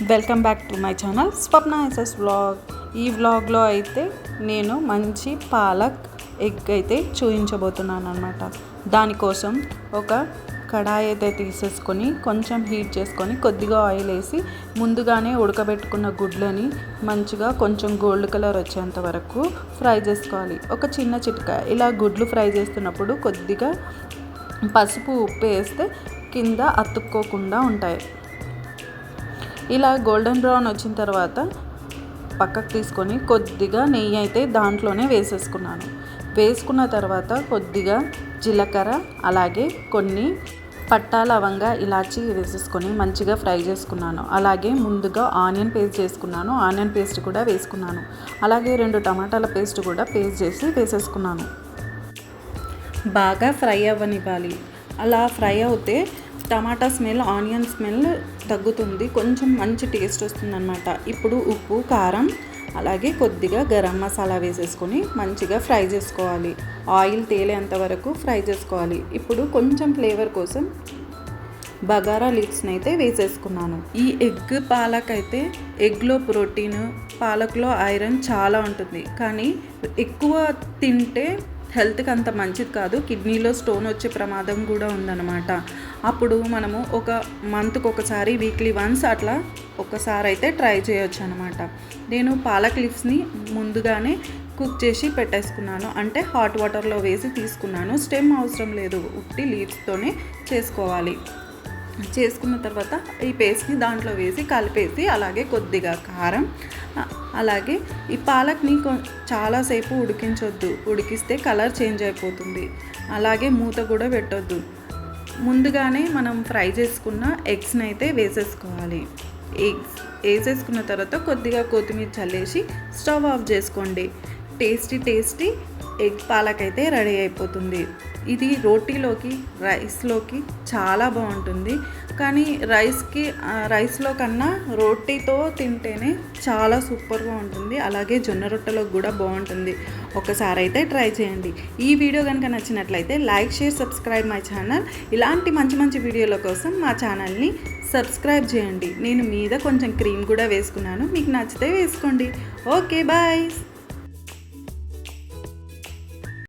Welcome back to my channel Swapna SS vlog. ఈ వ్లాగ్లో అయితే నేను మంచి పాలక్ ఎగ్ అయితే చూపించబోతున్నాను అనమాట. దానికోసం ఒక కడాయి అయితే తీసేసుకొని కొంచెం హీట్ చేసుకొని కొద్దిగా ఆయిల్ వేసి ముందుగానే ఉడకబెట్టుకున్న గుడ్లని మంచిగా కొంచెం గోల్డ్ కలర్ వచ్చేంత వరకు ఫ్రై చేసుకోవాలి. ఒక చిన్న చిట్కా, ఇలా గుడ్లు ఫ్రై చేస్తున్నప్పుడు కొద్దిగా పసుపు ఉప్పు వేస్తే కింద అతుక్కోకుండా ఉంటాయి. ఇలా గోల్డెన్ బ్రౌన్ వచ్చిన తర్వాత పక్కకు తీసుకొని కొద్దిగా నెయ్యి అయితే దాంట్లోనే వేసేసుకున్నాను. వేసుకున్న తర్వాత కొద్దిగా జీలకర్ర అలాగే కొన్ని పట్టా లవంగా ఇలాచి వేసేసుకొని మంచిగా ఫ్రై చేసుకున్నాను. అలాగే ముందుగా ఆనియన్ పేస్ట్ చేసుకున్నాను. ఆనియన్ పేస్ట్ కూడా వేసుకున్నాను. అలాగే 2 టమాటాల పేస్ట్ కూడా పేస్ట్ చేసి వేసేసుకున్నాను. బాగా ఫ్రై అవ్వనివ్వాలి. అలా ఫ్రై అవుతే టమాటా స్మెల్, ఆనియన్ స్మెల్ తగ్గుతుంది, కొంచెం మంచి టేస్ట్ వస్తుందన్నమాట. ఇప్పుడు ఉప్పు, కారం అలాగే కొద్దిగా గరం మసాలా వేసేసుకొని మంచిగా ఫ్రై చేసుకోవాలి. ఆయిల్ తేలేంత వరకు ఫ్రై చేసుకోవాలి. ఇప్పుడు కొంచెం ఫ్లేవర్ కోసం బగారా లీవ్స్ని అయితే వేసేసుకున్నాను. ఈ ఎగ్ పాలక్ అయితే ఎగ్లో ప్రోటీన్, పాలక్లో ఐరన్ చాలా ఉంటుంది. కానీ ఎక్కువ తింటే హెల్త్కి అంత మంచిది కాదు. కిడ్నీలో స్టోన్ వచ్చే ప్రమాదం కూడా ఉందన్నమాట. అప్పుడు మనము ఒక మంత్కి ఒకసారి, వీక్లీ వన్స్ అట్లా ఒకసారి అయితే ట్రై చేయొచ్చు అనమాట. నేను పాలక్ లీవ్స్ని ముందుగానే కుక్ చేసి పెట్టేసుకున్నాను. అంటే హాట్ వాటర్లో వేసి తీసుకున్నాను. స్టెమ్ అవసరం లేదు, ఉట్టి లీవ్స్తోనే చేసుకోవాలి. చేసుకున్న తర్వాత ఈ పేస్ట్ని దాంట్లో వేసి కలిపేసి అలాగే కొద్దిగా కారం, అలాగే ఈ పాలక్ని చాలాసేపు ఉడికించొద్దు. ఉడికిస్తే కలర్ చేంజ్ అయిపోతుంది. అలాగే మూత కూడా పెట్టొద్దు. ముందుగానే మనం ఫ్రై చేసుకున్న ఎగ్స్ని అయితే వేసేసుకోవాలి. ఎగ్స్ వేసేసుకున్న తర్వాత కొద్దిగా కొత్తిమీర చల్లేసి స్టవ్ ఆఫ్ చేసుకోండి. టేస్టీ ఎగ్ పాలక్ అయితే రెడీ అయిపోతుంది. ఇది రోటీలోకి, రైస్లోకి చాలా బాగుంటుంది. కానీ రైస్లో కన్నా రోటీతో తింటేనే చాలా సూపర్గా ఉంటుంది. అలాగే జొన్న రొట్టెలోకి కూడా బాగుంటుంది. ఒకసారి అయితే ట్రై చేయండి. ఈ వీడియో కనుక నచ్చినట్లయితే like, share, subscribe my channel. ఇలాంటి మంచి వీడియోల కోసం మా ఛానల్ని సబ్స్క్రైబ్ చేయండి. నేను మీద కొంచెం క్రీమ్ కూడా వేసుకున్నాను. మీకు నచ్చితే వేసుకోండి. Okay, bye.